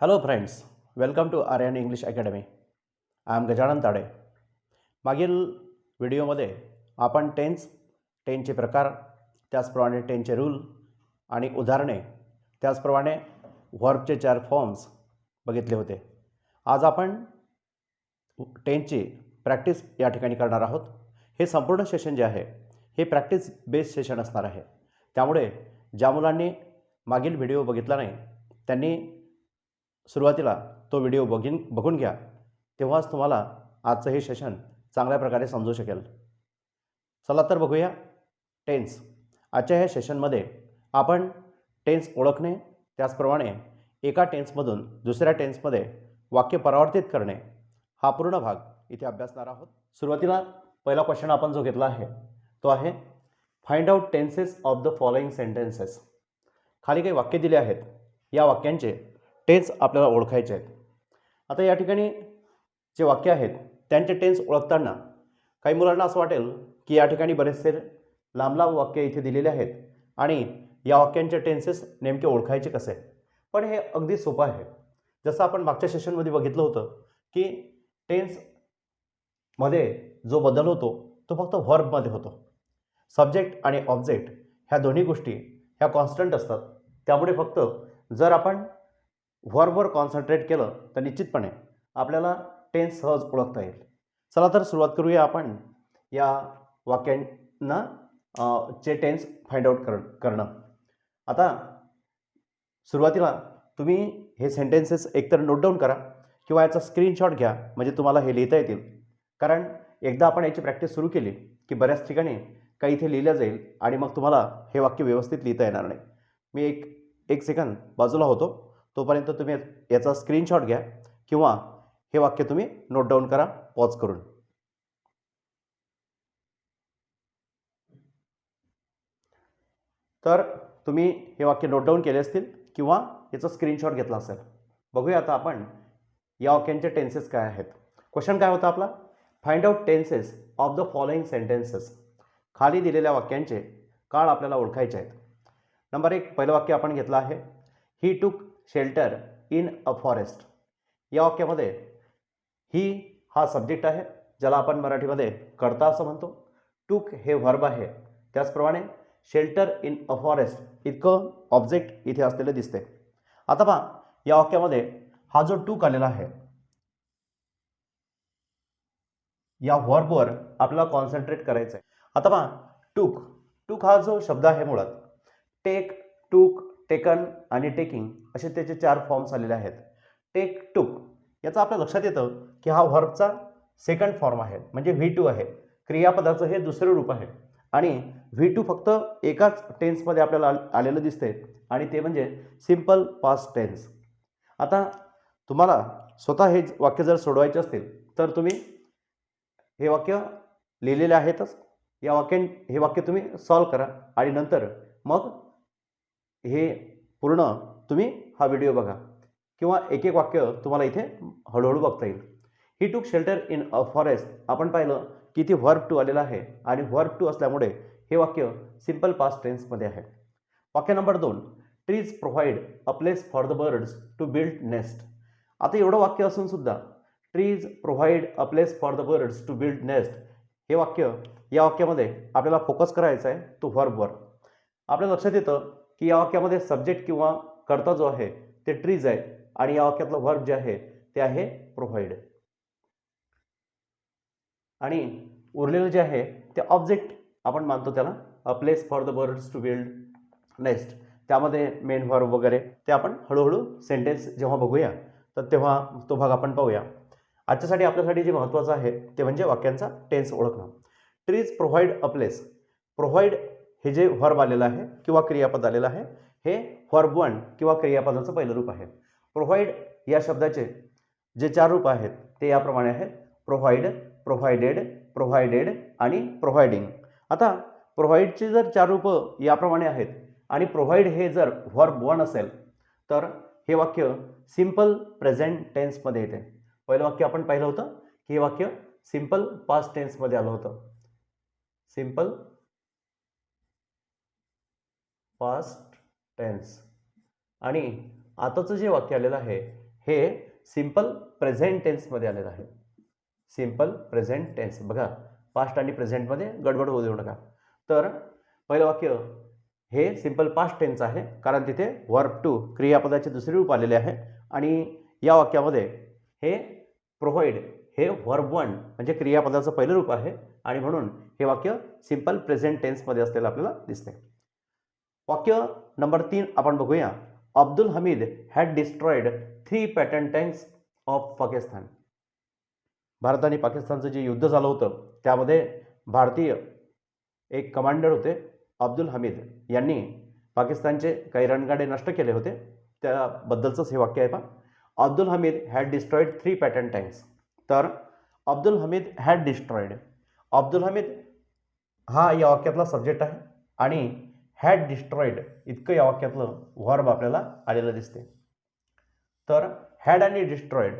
Hello friends, welcome to Aryan English Academy. I am Gajanan Tade. मागील व्हिडिओमध्ये आपण टेन्सचे प्रकार, त्याचप्रमाणे टेन्सचे रूल आणि उदाहरणे, त्याचप्रमाणे व्हर्बचे 4 फॉर्म्स बघितले होते. आज आपण टेन्सची प्रॅक्टिस या ठिकाणी करणार आहोत. हे संपूर्ण सेशन जे आहे हे प्रॅक्टिस बेस्ड सेशन असणार आहे. त्यामुळे ज्या मुलांनी मागील व्हिडिओ बघितला नाही त्यांनी सुरुवातीला तो व्हिडिओ बघून घ्या, तेव्हाच तुम्हाला आजचं हे सेशन चांगल्या प्रकारे समजू शकेल. चला तर बघूया टेन्स. आजच्या ह्या सेशनमध्ये आपण टेन्स ओळखणे, त्याचप्रमाणे एका टेन्समधून दुसऱ्या टेन्समध्ये वाक्य परावर्तित करणे हा पूर्ण भाग इथे अभ्यासणार आहोत. सुरुवातीला पहिला क्वेश्चन आपण जो घेतला आहे तो आहे find out tenses of the following sentences. खाली काही वाक्य दिले आहेत, या वाक्यांचे टेन्स आपल्याला ओळखायचे आहेत. आता या ठिकाणी जे वाक्य आहेत त्यांचे टेन्स ओळखताना काही मुलांना असं वाटेल की या ठिकाणी बरेचसे लांब लांब वाक्य इथे दिलेले आहेत आणि या वाक्यांचे टेन्सेस नेमके ओळखायचे कसे. पण हे अगदी सोपं आहे. जसं आपण मागच्या सेशनमध्ये बघितलं होतं की टेन्समध्ये जो बदल होतो तो फक्त व्हर्बमध्ये होतो. सब्जेक्ट आणि ऑब्जेक्ट ह्या दोन्ही गोष्टी ह्या कॉन्स्टंट असतात. त्यामुळे फक्त जर आपण व्हर्बवर कॉन्सन्ट्रेट केलं तर निश्चितपणे आपल्याला टेन्स सहज ओळखता येईल. चला तर सुरुवात करूया आपण या वाक्यांना चे टेन्स फाइंड आउट करणं. आता सुरुवातीला तुम्ही हे सेंटेन्सेस एकतर नोट डाऊन करा किंवा याचा स्क्रीनशॉट घ्या, म्हणजे तुम्हाला हे लिहिता येतील. कारण एकदा आपण याची प्रॅक्टिस सुरू केली की बऱ्याच ठिकाणी काही इथे लिहिलं जाईल आणि मग तुम्हाला हे वाक्य व्यवस्थित लिहिता येणार नाही. मी एक सेकंद बाजूला होतो, तोपर्यंत तुम्ही याचा स्क्रीनशॉट घ्या किंवा हे वाक्य तुम्ही नोट डाऊन करा पॉज करून. तर तुम्ही हे वाक्य नोट डाऊन केले असतील किंवा याचा स्क्रीनशॉट घेतला असेल. बघूया आता आपण या वाक्यांचे टेन्सेस काय आहेत. क्वेश्चन काय होता आपला, find out tenses of the following sentences. खाली दिलेल्या वाक्यांचे काळ आपल्याला ओळखायचे आहेत. नंबर 1 पहिलं वाक्य आपण घेतलं आहे, ही टूक शेल्टर इन अ फॉरेस्ट. या वाक्यामध्ये ही हा सब्जेक्ट आहे, ज्याला आपण मराठीमध्ये करता असं म्हणतो. टूक हे व्हर्ब आहे. त्याचप्रमाणे शेल्टर इन अ फॉरेस्ट इतकं ऑब्जेक्ट इथे असलेलं दिसते. आता पहा या वाक्यामध्ये हा जो टूक आलेला आहे या व्हर्बवर आपल्याला कॉन्सन्ट्रेट करायचं आहे. आता पहा टूक हा जो शब्द आहे मुळात टेक, टूक, टेकन आणि टेकिंग असे त्याचे 4 फॉर्म्स आलेले आहेत. टेक, टूक याचा आपल्या लक्षात येतं की हा व्हर्बचा सेकंड फॉर्म आहे, म्हणजे V2 आहे. क्रियापदाचं हे दुसरं रूप आहे आणि V2 फक्त एकाच टेन्समध्ये आपल्याला आलेलं दिसते आणि ते म्हणजे सिंपल पास्ट टेन्स. आता तुम्हाला स्वतः हे वाक्य जर सोडवायचे असतील तर तुम्ही हे वाक्य लिहिलेले आहेतच, हे वाक्य तुम्ही सॉल्व करा आणि नंतर मग हे पूर्ण तुम्ही हा व्हिडिओ बघा किंवा एक एक वाक्य तुम्हाला इथे हळूहळू बघता येईल. ही टूक शेल्टर इन अ फॉरेस्ट आपण पाहिलं की ती व्हर्ब टू आलेला आहे आणि व्हर्ब टू असल्यामुळे हे वाक्य सिंपल पास्ट टेन्समध्ये आहे. वाक्य number 2, trees provide a place for the birds to build nest. आता एवढं वाक्य असून सुद्धा trees provide a place for the birds to build nest हे वाक्य, या वाक्यामध्ये आपल्याला फोकस करायचा आहे तो व्हर्बवर. आपल्या लक्षात येतं की या वाक्यामध्ये सब्जेक्ट किंवा कर्ता जो आहे ते ट्रीज आहे आणि या वाक्यातलं व्हर्ब जे आहे ते आहे प्रोव्हाइड आणि उरलेलं जे आहे ते ऑब्जेक्ट आपण मानतो त्याला a place for the birds to build nest. त्यामध्ये मेन व्हर्ब वगैरे ते आपण हळूहळू सेंटेन्स जेव्हा बघूया तर तेव्हा तो भाग आपण पाहूया. आजच्यासाठी आपल्यासाठी जे महत्त्वाचं आहे ते म्हणजे वाक्यांचा टेन्स ओळखणं. Trees provide a place. Provide हे जे व्हर्ब आलेलं आहे किंवा क्रियापद आलेलं आहे हे व्हर्ब 1 किंवा क्रियापदाचं पहिलं रूप आहे. प्रोव्हाइड या शब्दाचे जे 4 रूप आहेत ते याप्रमाणे आहेत, प्रोव्हाइड, प्रोव्हाइडेड, प्रोव्हाइडेड आणि प्रोव्हाइडिंग. आता प्रोव्हाइडची जर 4 रूपं याप्रमाणे आहेत आणि प्रोव्हाइड हे जर व्हर्ब 1 असेल तर हे वाक्य सिंपल प्रेझेंट टेन्समध्ये येते. पहिलं वाक्य आपण पाहिलं होतं की हे वाक्य सिंपल पास्ट टेन्समध्ये आलं होतं. सिंपल पास्ट टेन्स आणि आताचं जे वाक्य आलेलं आहे हे सिंपल प्रेझेंट टेन्समध्ये आलेलं आहे. Simple present tense. बघा, पास्ट आणि प्रेझेंटमध्ये गडबड होऊ देऊ नका. तर पहिलं वाक्य हे सिंपल पास्ट टेन्स आहे, कारण तिथे वर्ब टू क्रियापदाचे दुसरे रूप आलेले आहे. आणि या वाक्यामध्ये हे प्रोव्हाइड हे वर्ब वन म्हणजे क्रियापदाचं पहिलं रूप आहे, आणि म्हणून हे वाक्य सिंपल प्रेझेंट टेन्समध्ये असलेलं आपल्याला दिसते. वाक्य नंबर 3 आपण बघूया. Abdul Hamid had destroyed 3 pattern tanks of Pakistan. Bharat आणि पाकिस्तानचं जे युद्ध झालं होतं त्यामध्ये भारतीय एक कमांडर होते अब्दुल हमीद यांनी पाकिस्तानचे काही रणगाडे नष्ट केले होते, त्याबद्दलचंच हे वाक्य आहे. पहा, Abdul Hamid had destroyed 3 pattern tanks. तर अब्दुल हमीद हॅड डिस्ट्रॉइड, अब्दुल हमीद हा या वाक्यातला सब्जेक्ट आहे, आणि हॅड डिस्ट्रॉइड इतकं या वाक्यातलं व्हर्ब आपल्याला आलेलं दिसते. तर हॅड आणि डिस्ट्रॉइड,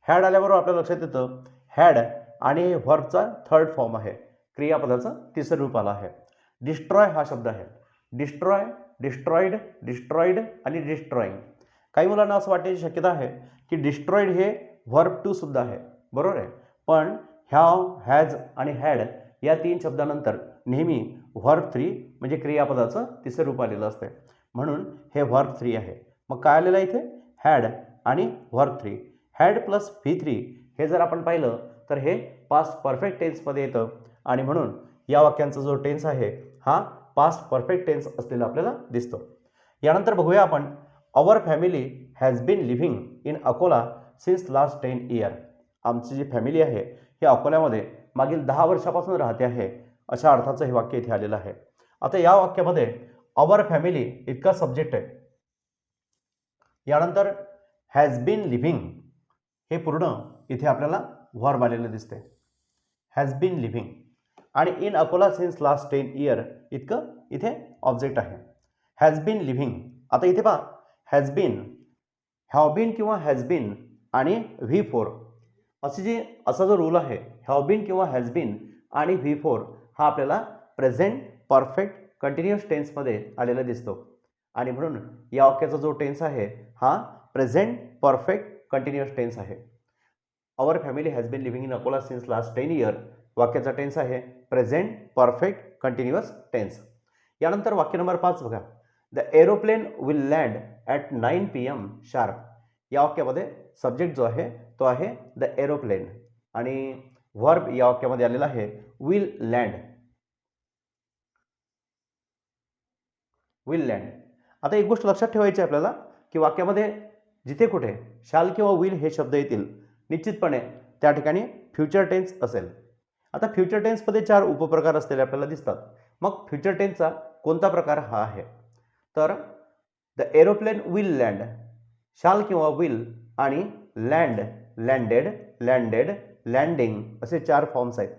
हॅड आल्याबरोबर आपल्या लक्षात येतं हॅड आणि व्हर्बचा थर्ड फॉर्म आहे, क्रियापदाचं तिसरं रूप आलं आहे. डिस्ट्रॉय हा शब्द आहे. डिस्ट्रॉय, डिस्ट्रॉइड, डिस्ट्रॉइड आणि डिस्ट्रॉईंग. काही मुलांना असं वाटण्याची शक्यता आहे की डिस्ट्रॉइड हे व्हर्ब टू सुद्धा आहे, बरोबर आहे. पण हॅव, हॅज आणि हॅड या 3 शब्दानंतर नेहमी व्हर्ब 3 म्हणजे क्रियापदाचं तिसरं रूप आलेलं असते, म्हणून हे व्हर्ब 3 आहे. मग काय आलेलं आहे इथे? हॅड आणि व्हर्ब 3. हॅड प्लस V3 हे जर आपण पाहिलं तर हे पास्ट परफेक्ट टेन्समध्ये येतं, आणि म्हणून या वाक्यांचा जो टेन्स आहे हा पास्ट परफेक्ट टेन्स असलेला आपल्याला दिसतो. यानंतर बघूया आपण our family has been living in Akola since last 10 year. आमची जी फॅमिली आहे ही अकोल्यामध्ये मागील 10 वर्षापासून राहते आहे, अशा अर्थाचं हे वाक्य इथे आलेलं आहे. आता या वाक्यामध्ये आवर फॅमिली इतका सब्जेक्ट आहे, यानंतर हॅज बीन लिव्हिंग हे पूर्ण इथे आपल्याला व्हर्ब आलेलं दिसते. हॅज बीन लिव्हिंग आणि in Akola since last 10 year इतकं इथे ऑब्जेक्ट आहे. Has been living. आता इथे पहा, हॅज बीन, हॅव बीन किंवा हॅज बीन आणि V4 असा जो रूल आहे, हॅव बीन किंवा हॅज बीन आणि V4 हा आपल्याला प्रेझेंट परफेक्ट कंटिन्युअस टेन्समध्ये आलेला दिसतो, आणि म्हणून या वाक्याचा जो टेन्स आहे हा प्रेझेंट परफेक्ट कंटिन्युअस टेन्स आहे. Our family has been living in Akola since last 10 year वाक्याचा टेन्स आहे प्रेझेंट परफेक्ट कंटिन्युअस टेन्स. यानंतर वाक्य नंबर 5 बघा. The aeroplane will land at 9 PM sharp. या वाक्यामध्ये सब्जेक्ट जो आहे तो आहे द एरोप्लेन, आणि व्हर्ब या वाक्यामध्ये आलेला आहे विल लँड. Will land. आता एक गोष्ट लक्षात ठेवायची आपल्याला की वाक्यामध्ये जिथे कुठे शाल किंवा विल हे शब्द येतील निश्चितपणे त्या ठिकाणी फ्युचर टेन्स असेल. आता फ्युचर टेन्समध्ये 4 उपप्रकार असलेले आपल्याला दिसतात. मग फ्युचर टेन्सचा कोणता प्रकार हा आहे? तर द एरोप्लेन विल लँड, शाल किंवा विल आणि लँड, लँडेड, लँडेड, लँडिंग असे 4 फॉर्म्स आहेत.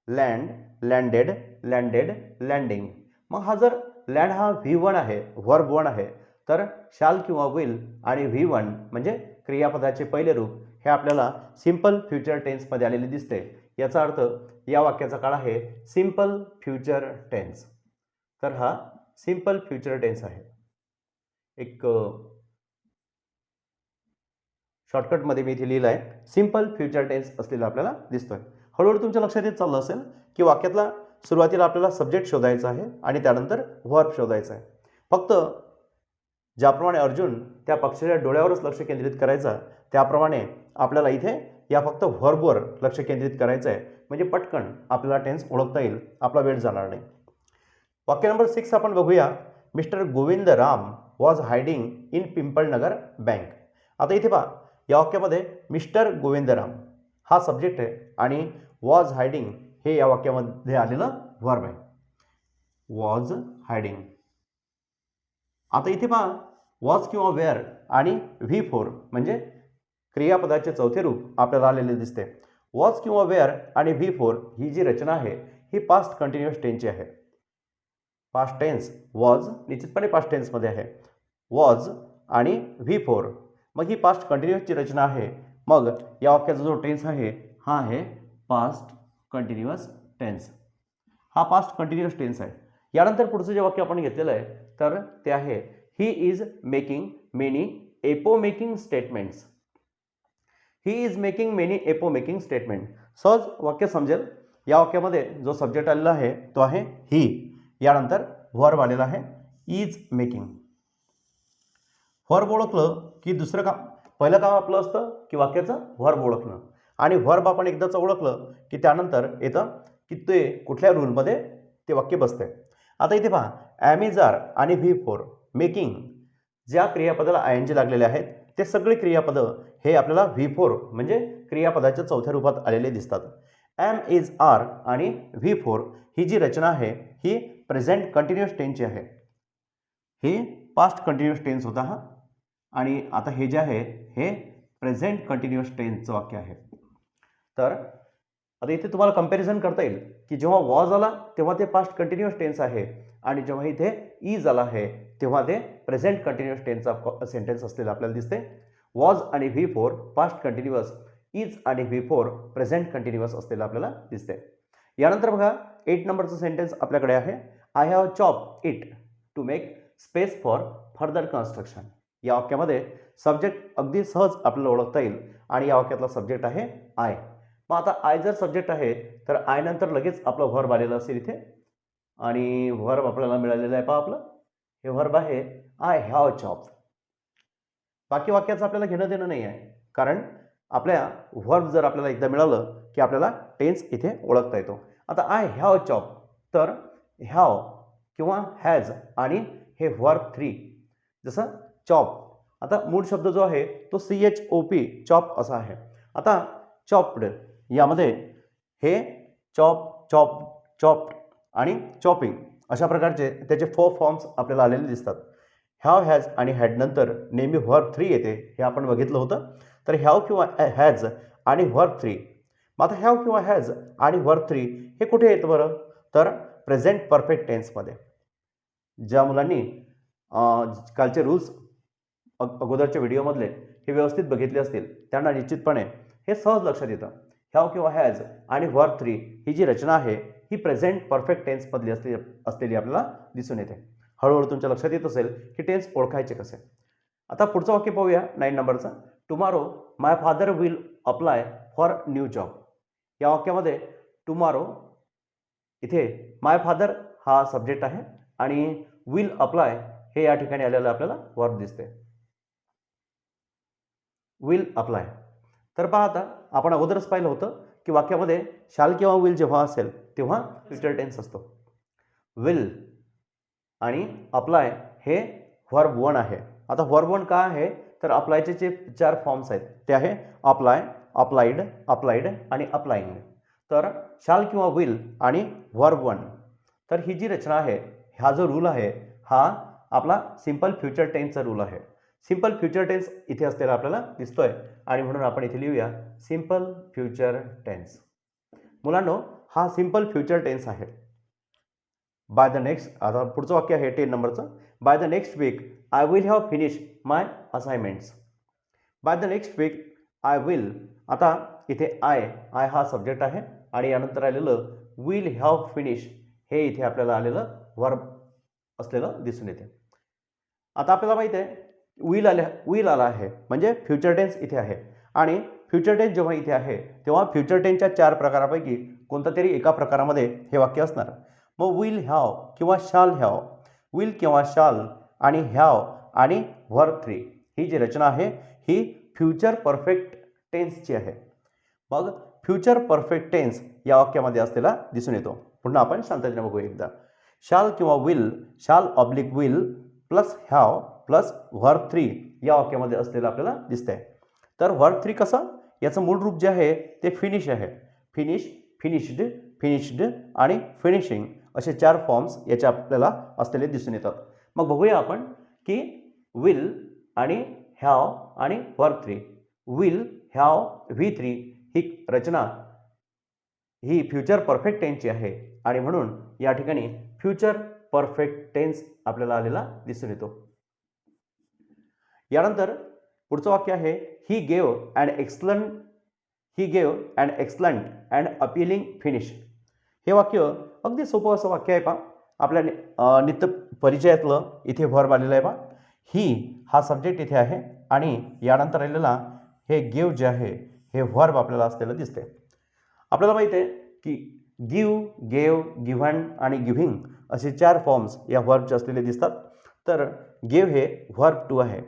Land, landed, landed, landing. मग हा जर लँड हा V1 आहे, व्हर्ब 1 आहे, तर शाल किंवा विल आणि V1 म्हणजे क्रियापदाचे पहिले रूप हे आपल्याला सिंपल फ्युचर टेन्समध्ये आलेले दिसते. याचा अर्थ या वाक्याचा काळ आहे सिंपल फ्युचर टेन्स. तर हा सिंपल फ्युचर टेन्स आहे. एक शॉर्टकटमध्ये मी इथे लिहिलं आहे सिंपल फ्युचर टेन्स असलेला आपल्याला दिसतोय. हळूहळू तुमच्या लक्षात येत चाललं असेल की वाक्यातला सुरुवातीला आपल्याला सब्जेक्ट शोधायचा आहे आणि त्यानंतर व्हर्ब शोधायचा आहे. फक्त ज्याप्रमाणे अर्जुन त्या पक्षाच्या डोळ्यावरच लक्ष केंद्रित करायचं, त्याप्रमाणे आपल्याला इथे या फक्त व्हर्बवर लक्ष केंद्रित करायचं आहे, म्हणजे पटकन आपल्याला टेन्स ओळखता येईल, आपला वेळ जाणार नाही. वाक्य नंबर 6 आपण बघूया. Mister Govind Ram was hiding in Pimpalnagar bank. आता इथे पहा, या वाक्यामध्ये मिस्टर गोविंदराम हा सब्जेक्ट आहे आणि वॉज हायडिंग हे या वाक्यामध्ये आलेलं व्हर्ब आहे. Was hiding. आता इथे पहा, वॉज किंवा वेअर आणि V4 म्हणजे क्रियापदाचे चौथे रूप आपल्याला आलेले दिसते. वॉज किंवा वेअर आणि V4 ही जी रचना आहे ही पास्ट कंटिन्युअस टेन्सची आहे. पास्ट टेन्स वॉज निश्चितपणे पास्ट टेन्समध्ये आहे. वॉज आणि V4 मग ही पास्ट कंटिन्युअसची रचना आहे. मग या वाक्याचा जो टेन्स आहे हा आहे पास्ट कंटिन्युअस टेन्स. हा पास्ट कंटिन्युअस टेन्स आहे. यानंतर पुढचं जे वाक्य आपण घेतलेलं आहे तर ते आहे he is making many apo making statements. He is making many apo making statement. सहज वाक्य समजेल. या वाक्यामध्ये जो सब्जेक्ट आलेला आहे तो आहे ही. यानंतर व्हर्ब आलेला आहे इज मेकिंग. व्हर्ब ओळखलं की दुसरं काम, पहिलं काम आपलं असतं की वाक्याचं व्हर्ब ओळखणं. आणि व्हर्ब आपण एकदाचं ओळखलं की त्यानंतर येतं की ते कुठल्या रूलमध्ये ते वाक्य बसते. आता इथे पहा, ॲमेझार आणि V4 मेकिंग ज्या क्रियापदाला ING लागलेले आहेत ते सगळे क्रियापदं हे आपल्याला V4 म्हणजे क्रियापदाच्या चौथ्या रूपात आलेले दिसतात. एम इज आर आणि V4 ही जी रचना आहे ही प्रेझेंट कंटिन्युअस टेन्सची आहे. हे पास्ट कंटिन्युअस टेन्स होता हा. आणि आता हे जे आहे हे प्रेझेंट कंटिन्युअस टेन्सचं वाक्य आहे. तर आता इथे तुम्हाला कंपॅरिझन करता येईल की जेव्हा वॉज आला तेव्हा ते पास्ट कंटिन्युअस टेन्स आहे आणि जेव्हा इथे इज आला आहे तेव्हा ते प्रेझेंट कंटिन्युअस टेन्सचा सेंटेन्स असलेला आपल्याला दिसते. वॉज आणि V4 पास्ट कंटिन्युअस, इज आणि V4 प्रेझेंट कंटिन्युअस असलेला आपल्याला दिसते. यानंतर बघा 8 नंबरचं सेंटेन्स आपल्याकडे आहे. I have chop it to make space for further construction. या वाक्यामध्ये सब्जेक्ट अगदी सहज आपल्याला ओळखता येईल आणि या वाक्यातला सब्जेक्ट आहे आय. मग आता आय जर सब्जेक्ट आहे तर आय नंतर लगेच आपलं व्हर्ब आलेलं असेल इथे आणि व्हर्ब आपल्याला मिळालेलं आहे. पहा आपलं हे व्हर्ब आहे आय हॅव चॉप. बाकी वाक्याचं आपल्याला घेणं देणं नाही आहे, कारण आपल्या व्हर्ब जर आपल्याला एकदा मिळालं की आपल्याला टेन्स इथे ओळखता येतो. आता आय हॅव चॉप, तर हॅव किंवा हॅज आणि हे व्हर्ब 3 जसं चॉप. आता मूळ शब्द जो आहे तो CHOP चॉप असा आहे. आता चॉप्ड यामध्ये हे चॉप, चॉप, चॉप्ड आणि चॉपिंग अशा प्रकारचे त्याचे 4 फॉर्म्स आपल्याला आलेले दिसतात. हॅव, हॅज आणि हॅड नंतर नेहमी व्हर्ब 3 येते, हे आपण बघितलं होतं. तर हॅव किंवा हॅज आणि व्हर्ब 3. मग आता हॅव किंवा हॅज आणि व्हर्ब 3 हे कुठे येतं बरं? तर प्रेझेंट परफेक्ट टेन्समध्ये. ज्या मुलांनी कालचे रूल्स अगोदरच्या व्हिडिओमधले हे व्यवस्थित बघितले असतील त्यांना निश्चितपणे हे सहज लक्षात येतं. हॅव किंवा हॅज आणि व्हर्ब 3 ही जी रचना आहे ही प्रेझेंट परफेक्ट टेन्समधली असलेली आपल्याला दिसून येते. हळूहळू तुमच्या लक्षात येत असेल की टेन्स ओळखायचे कसे. आता पुढचं वाक्य पाहूया 9 नंबरचं. Tomorrow my father will apply for new job. या वाक्यामध्ये टुमारो इथे माय फादर हा सब्जेक्ट आहे आणि विल अप्लाय हे या ठिकाणी आलेलं आपल्याला वर्ब दिसते. Will apply. तर पहा, आता आपण अगोदरच पाहिलं होतं की वाक्यामध्ये शाल किंवा विल जेव्हा असेल तेव्हा फ्युचर टेन्स असतो. विल आणि अप्लाय हे व्हर्ब 1 आहे. आता व्हर्ब 1 का आहे? तर अप्लायचे जे 4 फॉर्म्स आहेत ते आहे अप्लाय, अप्लाइड, अप्लाइड आणि अप्लाइंग. तर शाल किंवा विल आणि व्हर्ब 1. तर ही जी रचना आहे, हा जो रूल आहे हा आपला सिंपल फ्युचर टेन्सचा रूल आहे. सिंपल फ्युचर टेन्स इथे असलेला आपल्याला दिसतोय आणि म्हणून आपण इथे लिहूया सिंपल फ्युचर टेन्स. मुलांनो, हा सिंपल फ्युचर टेन्स आहे. बाय द नेक्स्ट, आता पुढचं वाक्य आहे 10 नंबरचं. By the next week I will have finish my assignments. By the next week I will. आता इथे आय हा सब्जेक्ट आहे आणि यानंतर आलेलं विल हॅव फिनिश हे इथे आपल्याला आलेलं वर्ब असलेलं दिसून येते. आता आपल्याला माहिती आहे विल आला आहे म्हणजे फ्युचर टेन्स इथे आहे आणि फ्युचर टेन्स जेव्हा इथे आहे तेव्हा फ्युचर टेन्सच्या 4 प्रकारापैकी कोणता तरी एका प्रकारामध्ये हे वाक्य असणार. मग विल हॅव किंवा शाल हॅव, विल किंवा शाल आणि हॅव आणि व्हर्ब 3 ही जी रचना आहे ही फ्युचर परफेक्ट टेन्सची आहे. मग फ्युचर परफेक्ट टेन्स या वाक्यामध्ये असलेला दिसून येतो. पुन्हा आपण शांततेने बघूया एकदा. शाल किंवा विल, शाल oblique will plus have plus verb 3 या वाक्यामध्ये असलेलं आपल्याला दिसतंय. तर व्हर्ब 3 कसं? याचं मूळ रूप जे आहे ते फिनिश आहे. फिनिश, फिनिश्ड, फिनिश्ड आणि फिनिशिंग असे 4 फॉर्म्स याचे आपल्याला असलेले दिसून येतात. मग बघूया आपण की विल आणि हॅव आणि व्हर्ब 3. विल, हॅव, V3 ही रचना ही फ्युचर परफेक्ट टेन्सची आहे आणि म्हणून या ठिकाणी फ्युचर परफेक्ट टेन्स आपल्याला आलेला दिसून येतो. यानंतर पुढचं वाक्य आहे he gave and excellent and appealing finish. हे वाक्य अगदी सोपं असं वाक्य आहे. पहा, आपल्या नित्य परिचयातलं इथे व्हर्ब आलेलं आहे. पहा, ही हा सब्जेक्ट इथे आहे आणि यानंतर आलेला हे गेव जे आहे हे व्हर्ब आपल्याला असलेलं दिसते. आपल्याला माहिती आहे की गिव, गेव, गिव्हन आणि गिव्हिंग असे 4 फॉर्म्स या व्हर्बचे असलेले दिसतात. तर गेव हे व्हर्ब टू आहे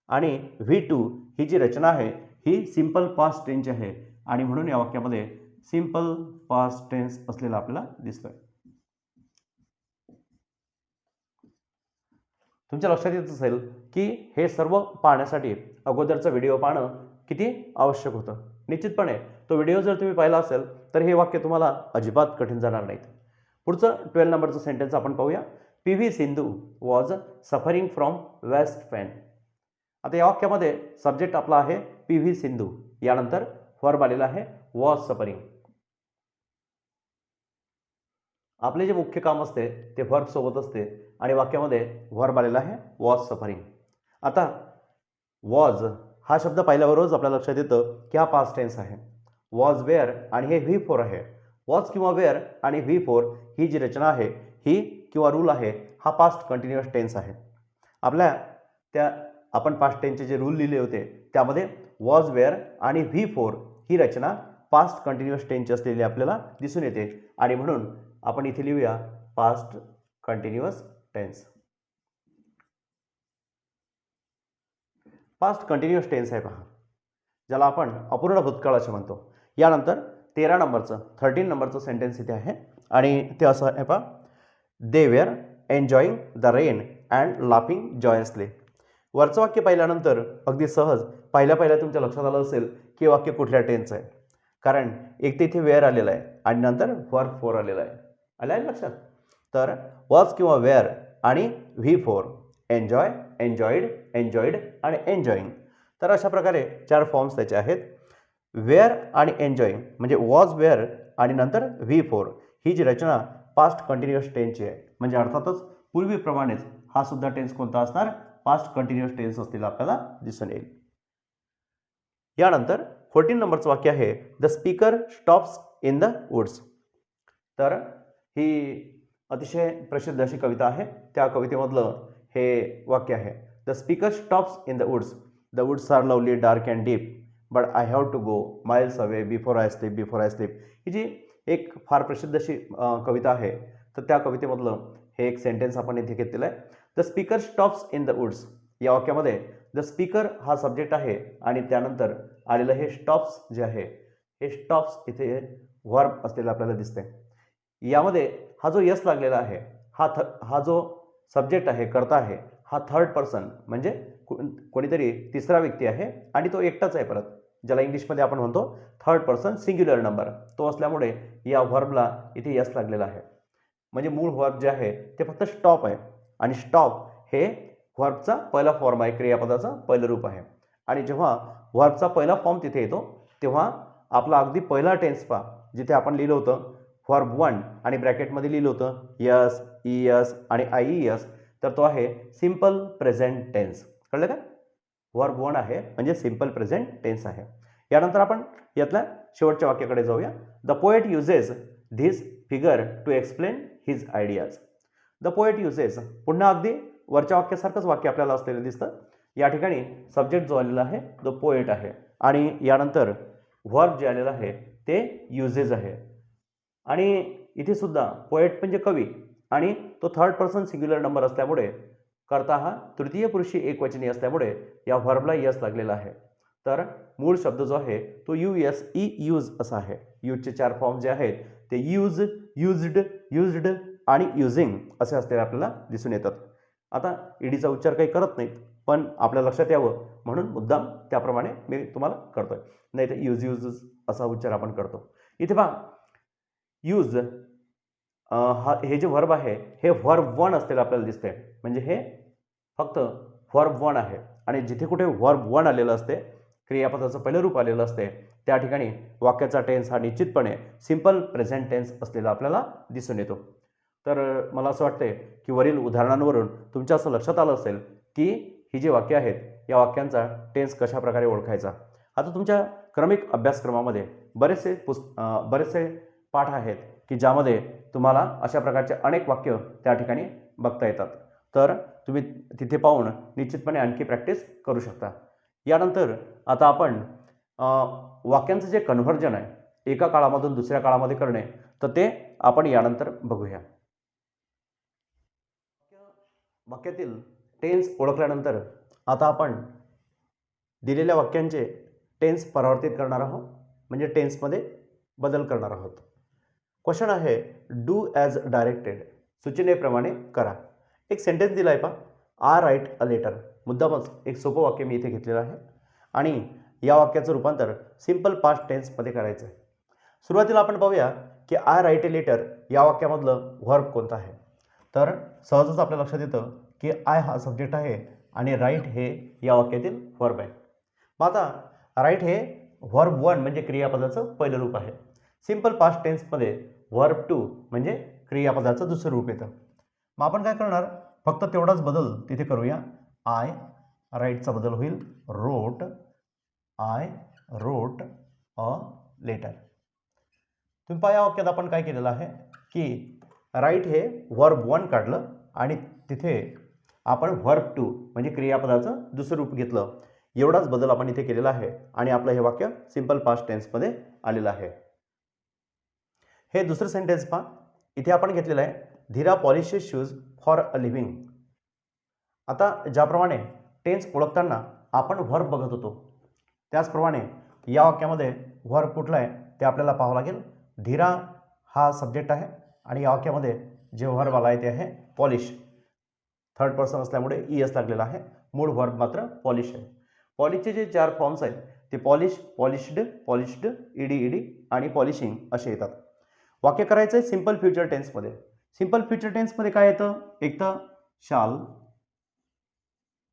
आणि V2 ही जी रचना आहे ही सिंपल पास्ट टेन्सची आहे आणि म्हणून या वाक्यामध्ये सिंपल पास्ट टेन्स असलेला आपल्याला दिसतोय. तुमच्या लक्षात येत असेल की हे सर्व पाहण्यासाठी अगोदरचा व्हिडिओ पाहणं किती आवश्यक होतं. निश्चितपणे तो व्हिडिओ जर तुम्ही पाहिला असेल तर हे वाक्य तुम्हाला अजिबात कठीण जाणार नाहीत. पुढचं 12 नंबरचं सेंटेन्स आपण पाहूया. PV Sindhu was suffering from waist pain. आता या वाक्यामध्ये सब्जेक्ट आपला आहे PV सिंधू, यानंतर व्हर्ब आलेला आहे वॉज सफरिंग. आपले जे मुख्य काम असते ते व्हर्ब सोबत असते आणि वाक्यामध्ये व्हर्ब आलेला आहे वॉज सफरिंग. आता वॉज हा शब्द पाहिल्यावरच आपल्या लक्षात येतं की हा पास्ट टेन्स आहे. वॉज वेअर आणि हे V4 आहे. वॉज किंवा वेअर आणि V4 ही जी रचना आहे ही किंवा रूल आहे हा पास्ट कंटिन्युअस टेन्स आहे. आपल्या आपण पास्ट टेन्सचे जे रूल लिहिले होते त्यामध्ये वॉज वेअर आणि V4 ही रचना पास्ट कंटिन्युअस टेन्सची असलेली आपल्याला दिसून येते आणि म्हणून आपण इथे लिहूया past continuous tense. Past continuous tense आहे पहा, ज्याला आपण अपूर्ण भूतकाळ असे म्हणतो. यानंतर 13 नंबरचं सेंटेन्स इथे आहे आणि ते असं आहे पहा. They were enjoying the rain and laughing joyously. वरचं वाक्य पाहिल्यानंतर अगदी सहज पहिल्या तुमच्या लक्षात आलं असेल की वाक्य कुठल्या टेन्सचं आहे, कारण एक तिथे वेअर आलेला आहे आणि नंतर व्हर्ब 4 आलेला आहे. आलं आहे लक्षात? तर वॉज किंवा वेअर आणि V4, एन्जॉय, एन्जॉईड, एन्जॉईड आणि एन्जॉईंग. तर अशा प्रकारे 4 फॉर्म्स त्याचे आहेत. वेअर आणि एन्जॉईंग म्हणजे वॉज वेअर आणि नंतर V4 ही जी रचना पास्ट कंटिन्युअस टेन्सची आहे, म्हणजे अर्थातच पूर्वीप्रमाणेच हा सुद्धा टेन्स कोणता असणार? पास्ट कंटिन्युअस टेन्स असलेला आपल्याला दिसून येईल. यानंतर 14 नंबरचं वाक्य आहे the speaker stops in the woods. तर ही अतिशय प्रसिद्ध अशी कविता आहे. त्या कवितेमधलं हे वाक्य आहे. The speaker stops in the woods. The woods are lovely dark and deep but I have to go miles away before I sleep, before I sleep. ही जी एक फार प्रसिद्ध अशी कविता आहे, तर त्या कवितेमधलं हे एक सेंटेन्स आपण इथे घेतलेलं आहे. The speaker stops in the woods. या वाक्यामध्ये द स्पीकर हा सब्जेक्ट आहे आणि त्यानंतर आलेलं हे स्टॉप्स जे आहे हे स्टॉप्स इथे व्हर्ब असलेलं आपल्याला दिसते. यामध्ये हा जो यस लागलेला आहे हा जो सब्जेक्ट आहे, कर्ता आहे, हा थर्ड पर्सन म्हणजे कोणीतरी तिसरा व्यक्ती आहे आणि तो एकटाच आहे परत, ज्याला इंग्लिशमध्ये आपण म्हणतो थर्ड पर्सन सिंग्युलर नंबर. तो असल्यामुळे या व्हर्बला इथे यस लागलेला आहे. म्हणजे मूळ व्हर्ब जे आहे ते फक्त स्टॉप आहे आणि स्टॉप हे व्हर्बचा पहिला फॉर्म आहे, क्रियापदाचा पहिलं रूप आहे. आणि जेव्हा व्हर्बचा पहिला फॉर्म तिथे येतो तेव्हा आपला अगदी पहिला टेन्स पहा, जिथे आपण लिहिलं होतं व्हर्ब 1 आणि ब्रॅकेटमध्ये लिहिलं होतं यस, ES आणि IES, तर तो आहे सिंपल प्रेझेंट टेन्स. कळलं का? व्हर्ब 1 आहे म्हणजे सिंपल प्रेझेंट टेन्स आहे. यानंतर आपण यातल्या शेवटच्या वाक्याकडे जाऊया. The poet uses this figure to explain his ideas. The poet uses, पुन्हा अगदी वरच्या वाक्यासारखंच वाक्य आपल्याला असलेलं दिसतं. या ठिकाणी सब्जेक्ट जो आलेला आहे तो पोएट आहे आणि यानंतर व्हर्ब जे आलेलं आहे ते युजेस आहे. आणि इथे सुद्धा पोएट म्हणजे कवी आणि तो थर्ड पर्सन सिंग्युलर नंबर असल्यामुळे कर्ता हा तृतीय पुरुषी एकवचनी असल्यामुळे या व्हर्बला यस लागलेला आहे. तर मूळ शब्द जो आहे तो यूज असा आहे. यूजचे 4 फॉर्म जे आहेत ते यूज, युज्ड, युज्ड आणि युझिंग असे असलेले आपल्याला दिसून येतात. आता ईडीचा उच्चार काही करत नाहीत, पण आपल्या लक्षात यावं म्हणून मुद्दाम त्याप्रमाणे मी तुम्हाला करतोय. नाही तर यूज असा उच्चार आपण करतो. इथे पहा यूज हे जे व्हर्ब आहे हे व्हर्ब 1 असलेलं आपल्याला दिसतंय. म्हणजे हे फक्त व्हर्ब 1 आहे आणि जिथे कुठे व्हर्ब 1 आलेलं असते, क्रियापदाचं पहिलं रूप आलेलं असते, त्या ठिकाणी वाक्याचा टेन्स हा निश्चितपणे सिंपल प्रेझेंट टेन्स असलेला आपल्याला दिसून येतो. तर मला असं वाटतंय की वरील उदाहरणांवरून तुमच्या असं लक्षात आलं असेल की ही जी वाक्य आहेत या वाक्यांचा टेन्स कशा प्रकारे ओळखायचा. आता तुमच्या क्रमिक अभ्यासक्रमामध्ये बरेचसे पाठ आहेत की ज्यामध्ये तुम्हाला अशा प्रकारचे अनेक वाक्य त्या ठिकाणी बघता येतात. तर तुम्ही तिथे पाहून निश्चितपणे आणखी प्रॅक्टिस करू शकता. यानंतर आता आपण वाक्यांचं जे कन्व्हर्जन आहे एका काळामधून दुसऱ्या काळामध्ये करणे, तर ते आपण यानंतर बघूया. वाक्यातील टेन्स ओळखल्यानंतर आता आपण दिलेल्या वाक्यांचे टेन्स परावर्तित करणार आहोत, म्हणजे टेन्समध्ये बदल करणार आहोत. क्वेश्चन आहे, डू ॲज डायरेक्टेड, सूचनेप्रमाणे करा. एक सेंटेन्स दिला आहे पहा, आय राईट अ लेटर. मुद्दामच एक सोपं वाक्य मी इथे घेतलेलं आहे आणि या वाक्याचं रूपांतर सिम्पल पास्ट टेन्समध्ये करायचं आहे. सुरुवातीला आपण पाहूया की आय राईट ए लेटर या वाक्यामधलं व्हर्ब कोणतं आहे. तर सहजच आपल्या लक्षात येतं की आय हा सब्जेक्ट आहे आणि राईट हे या वाक्यातील व्हर्ब आहे. मग आता राईट हे व्हर्ब 1 म्हणजे क्रियापदाचं पहिलं रूप आहे. सिम्पल पास्ट टेन्समध्ये व्हर्ब 2 म्हणजे क्रियापदाचं दुसरं रूप येतं. मग आपण काय करणार, फक्त तेवढाच बदल तिथे करूया. आय राईटचा बदल होईल रोट. I wrote a letter. तुम्ही पहा या वाक्यात आपण काय केलेलं आहे की राईट हे व्हर्ब 1 काढलं आणि तिथे आपण व्हर्ब 2 म्हणजे क्रियापदाचं दुसरं रूप घेतलं. एवढाच बदल आपण इथे केलेला आहे आणि आपलं हे वाक्य सिम्पल पास्ट टेन्समध्ये आलेलं आहे. हे दुसरं सेंटेन्स पहा, इथे आपण घेतलेलं आहे Dhira polishes shoes for a living. आता ज्याप्रमाणे टेन्स ओळखताना आपण व्हर्ब बघत होतो, त्याचप्रमाणे या वाक्यामध्ये व्हर्ब कुठला आहे ते आपल्याला पाहावं लागेल. धीरा हा सब्जेक्ट आहे आणि या वाक्यामध्ये जे व्हर्ब आला आहे ते आहे पॉलिश. थर्ड पर्सन असल्यामुळे ES लागलेला आहे. मूळ व्हर्ब मात्र पॉलिश आहे. पॉलिशचे जे 4 फॉर्म्स आहेत ते पॉलिश, पॉलिश्ड, पॉलिश्ड, ED आणि पॉलिशिंग असे येतात. वाक्य करायचं आहे सिम्पल फ्युचर टेन्समध्ये. सिम्पल फ्युचर टेन्समध्ये काय येतं, एक तर शाल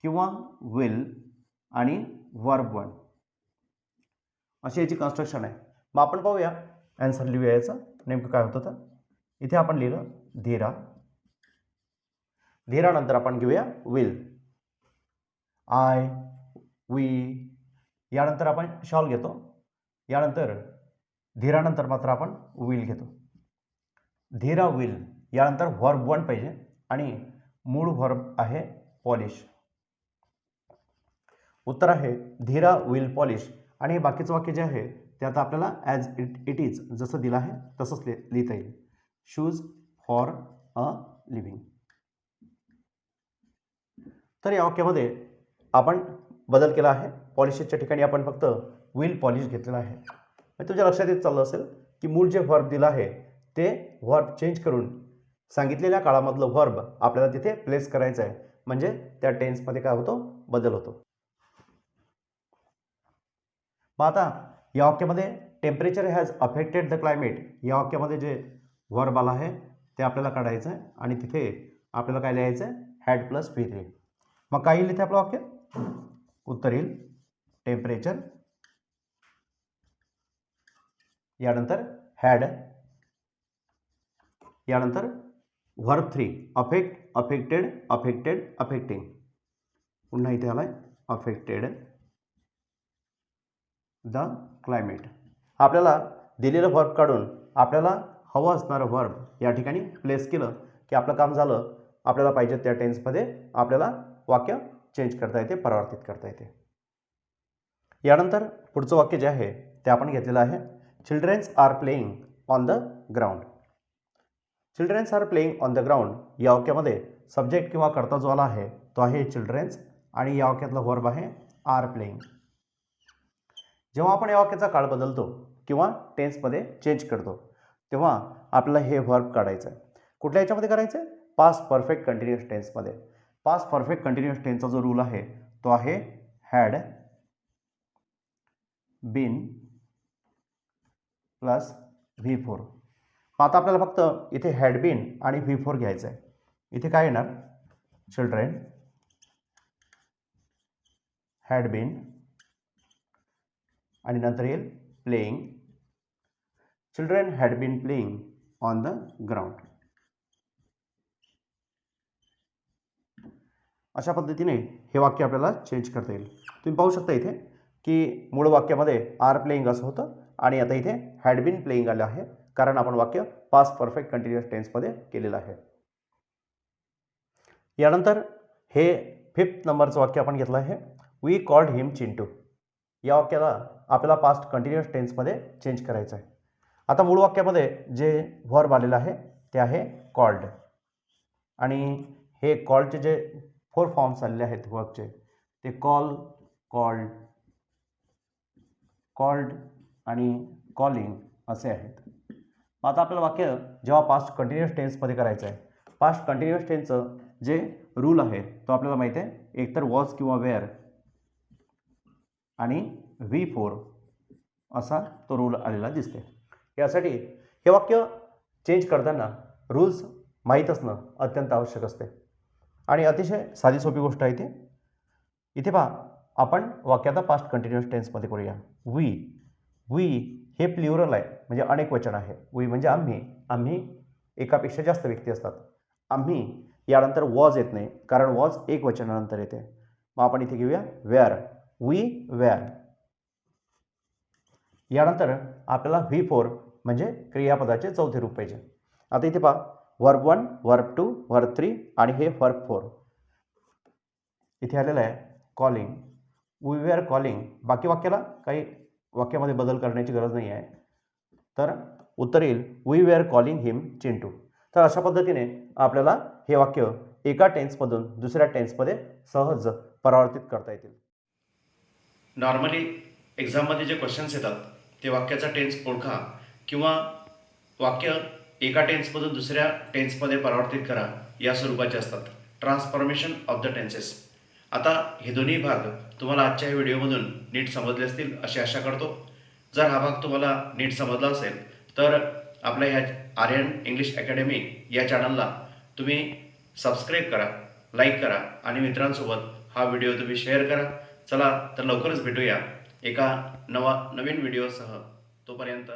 किंवा विल आणि वर्ब 1 अशी याची कन्स्ट्रक्शन आहे. मग आपण पाहूया ॲन्सर लिहूया याचं नेमकं काय होतं. तर इथे आपण लिहिलं धीरा. धीरानंतर आपण घेऊया विल. आय, वी, यानंतर आपण शॉल घेतो. यानंतर धीरानंतर मात्र आपण विल घेतो. धीरा विल यानंतर व्हर्ब 1 पाहिजे आणि मूळ व्हर्ब आहे पॉलिश. उत्तर आहे धीरा विल पॉलिश. आणि हे बाकीचं वाक्य जे आहे ते आता आपल्याला ॲज इट इज जसं दिलं आहे तसंच लिहिता येईल. Shoes for a living. तर या वाक्यामध्ये आपण बदल केला आहे. पॉलिशच्या ठिकाणी आपण फक्त विल पॉलिश घेतलेलं आहे. तुमच्या लक्षात येत चाललं असेल की मूळ जे व्हर्ब दिलं आहे ते व्हर्ब चेंज करून सांगितलेल्या काळामधलं व्हर्ब आपल्याला तिथे प्लेस करायचं आहे, म्हणजे त्या टेन्समध्ये काय होतो, बदल होतो. मग आता या वाक्यामध्ये temperature has affected the climate या वाक्यामध्ये जे व्हर्ब आला आहे ते आपल्याला काढायचं आहे आणि तिथे आपल्याला काय लिहायचं आहे, हॅड प्लस V3. मग काय येईल इथे आपलं वाक्य, उत्तर येईल टेम्परेचर यानंतर हॅड यानंतर verb 3 affect, affected, affected, affecting. पुन्हा इथे आलाय अफेक्टेड द क्लायमेट. आपल्याला दिलेलं व्हर्ब काढून आपल्याला हवं असणारं व्हर्ब या ठिकाणी प्लेस केलं की आपलं काम झालं. आपल्याला पाहिजे त्या टेन्समध्ये आपल्याला वाक्य चेंज करता येते, परावर्तित करता येते. यानंतर पुढचं वाक्य जे आहे ते आपण घेतलेलं आहे childrens are playing on the ground. Childrens are playing on the ground या वाक्यामध्ये सब्जेक्ट किंवा कर्ता जो आला आहे तो आहे चिल्ड्रन्स आणि या वाक्यातला व्हर्ब आहे आर प्लेइंग. जेव्हा आपण या वाक्याचा काळ बदलतो किंवा टेन्समध्ये चेंज करतो तेव्हा आपल्याला हे व्हर्ब काढायचं आहे. कुठल्या याच्यामध्ये करायचं आहे, पास्ट परफेक्ट कंटिन्युअस टेन्समध्ये. पास्ट परफेक्ट कंटिन्युअस टेन्सचा जो रूल आहे तो आहे हॅड बीन प्लस V4. आता आपल्याला फक्त इथे हॅड बीन आणि V4 घ्यायचं आहे. इथे काय येणार, चिल्ड्रन हॅड बीन आणि नंतर येईल playing. Children had been playing on the ground. अशा पद्धतीने हे वाक्य आपल्याला चेंज करता येईल. तुम्ही पाहू शकता इथे की मूळ वाक्यामध्ये आर प्लेइंग असं होतं आणि आता इथे हॅड बीन प्लेइंग आलं आहे, कारण आपण वाक्य पास्ट परफेक्ट कंटिन्युअस टेन्समध्ये केलेलं आहे. यानंतर हे 5th नंबरचं वाक्य आपण घेतलं आहे वी कॉल्ड हिम चिंटू. या वाक्याला आपल्याला पास्ट कंटिन्युअस टेन्समध्ये चेंज करायचं आहे. आता मूळ वाक्यामध्ये जे व्हर्ब आलेलं आहे ते आहे कॉल्ड, आणि हे कॉल्डचे जे 4 फॉर्म्स आलेले आहेत व्हर्बचे ते कॉल, कॉल्ड, कॉल्ड आणि कॉलिंग असे आहेत. आता आपल्याला वाक्य जेव्हा पास्ट कंटिन्युअस टेन्समध्ये करायचं आहे, पास्ट कंटिन्युअस टेन्सचं जे रूल आहे तो आपल्याला माहिती आहे, एकतर वॉज किंवा वेअर आणि V4 असा तो रूल आलेला दिसते. यासाठी हे वाक्य चेंज करताना रूल्स माहीत असणं अत्यंत आवश्यक असते आणि अतिशय साधी सोपी गोष्ट आहे ती. इथे पहा, आपण वाक्याचा पास्ट कंटिन्युअस टेन्समध्ये करूया. वी हे प्ल्युरल आहे, म्हणजे अनेक वचन आहे. वी म्हणजे आम्ही एकापेक्षा जास्त व्यक्ती असतात. आम्ही यानंतर वॉज येत नाही, कारण वॉज एक वचनानंतर येते. मग आपण इथे घेऊया वेअर, वी वेअर. यानंतर आपल्याला V4 म्हणजे क्रियापदाचे चौथे रूप पाहिजे. आता इथे पहा, वर्ब 1, वर्ब 2, वर्ब 3 आणि हे वर्ब 4 इथे आलेलं आहे. Calling, we were calling. बाकी वाक्याला काही वाक्यामध्ये बदल करण्याची गरज नाही आहे, तर उत्तर येईल वी वेअर कॉलिंग हिम चिंटू. तर अशा पद्धतीने आपल्याला हे वाक्य एका टेन्समधून दुसऱ्या टेन्समध्ये सहज परावर्तित करता येतील. नॉर्मली एक्झाममध्ये जे क्वेश्चन्स येतात ते वाक्याचा टेन्स ओळखा किंवा वाक्य एका टेन्समधून दुसऱ्या टेन्समध्ये परावर्तित करा या स्वरूपाचे असतात. Transformation of the tenses. आता हे दोन्ही भाग तुम्हाला आजच्या या व्हिडिओमधून नीट समजले असतील अशी आशा करतो. जर हा भाग तुम्हाला नीट समजला असेल तर आपल्या ह्या आर्यन इंग्लिश अकॅडमी या चॅनलला तुम्ही सबस्क्राईब करा, लाईक करा आणि मित्रांसोबत हा व्हिडिओ तुम्ही शेअर करा. चला तर लवकरच भेटूया एका नवीन व्हिडिओसह. तोपर्यंत